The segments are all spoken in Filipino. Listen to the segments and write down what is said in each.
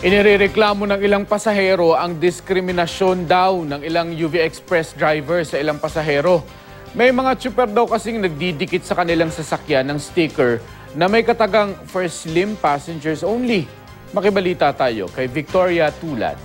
Inirereklamo ng ilang pasahero ang diskriminasyon daw ng ilang UV Express driver sa ilang pasahero. May mga tsuper daw kasing nagdidikit sa kanilang sasakyan ng sticker na may katagang for slim passengers only. Makibalita tayo kay Victoria Tulad.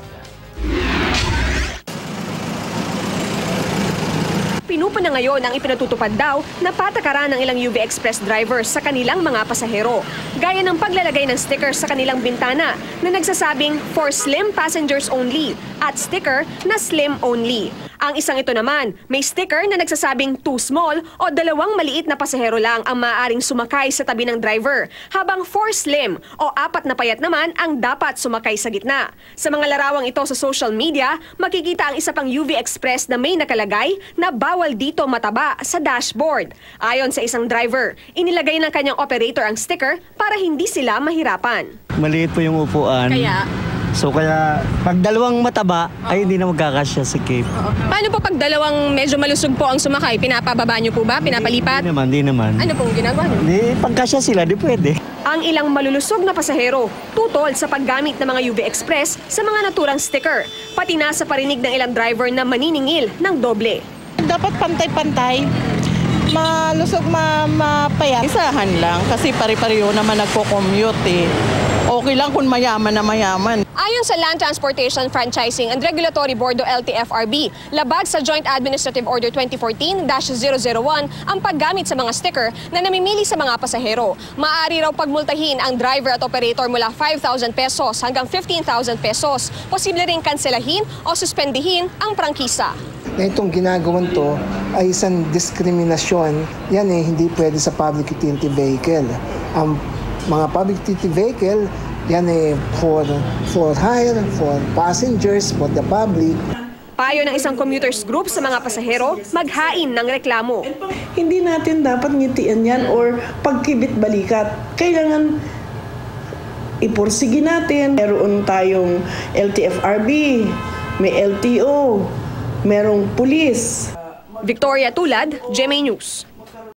Pinupa na ngayon ang ipinatutupad daw na patakaran ng ilang UV Express drivers sa kanilang mga pasahero. Gaya ng paglalagay ng sticker sa kanilang bintana na nagsasabing for slim passengers only at sticker na slim only. Ang isang ito naman, may sticker na nagsasabing too small o dalawang maliit na pasahero lang ang maaaring sumakay sa tabi ng driver, habang for slim o apat na payat naman ang dapat sumakay sa gitna. Sa mga larawang ito sa social media, makikita ang isa pang UV Express na may nakalagay na bawal dito mataba sa dashboard. Ayon sa isang driver, inilagay ng kanyang operator ang sticker para hindi sila mahirapan. Maliit po yung upuan. Kaya pag dalawang mataba, ay hindi na magkakasya sa cape. Paano po pag dalawang medyo malusog po ang sumakay? Pinapababa niyo po ba? Pinapalipat? Di naman. Ano pong ginagawa niyo? Di, pagkasya sila, di pwede. Ang ilang malulusog na pasahero, tutol sa paggamit ng mga UV Express sa mga naturang sticker, pati na sa parinig ng ilang driver na maniningil ng doble. Dapat pantay-pantay. Malusog, mapayat. Isahan lang kasi pare-pareho naman nagko-commute eh. Okay lang kung mayaman na mayaman. Ayon sa Land Transportation Franchising and Regulatory Board o LTFRB, labag sa Joint Administrative Order 2014-001 ang paggamit sa mga sticker na namimili sa mga pasahero. Maaari raw pagmultahin ang driver at operator mula 5,000 pesos hanggang 15,000 pesos. Posible ring kanselahin o suspendihin ang prangkisa. Na itong ginagawan to ay isang diskriminasyon. Yan hindi pwede sa public utility vehicle. Ang mga public utility vehicle, yan for hire, for passengers, for the public. Payo ng isang commuters group sa mga pasahero, maghain ng reklamo. Hindi natin dapat ngitian yan or pagkibit-balikat. Kailangan ipursige natin. Meron tayong LTFRB, may LTO, merong pulis. Victoria Tulad, GMA News.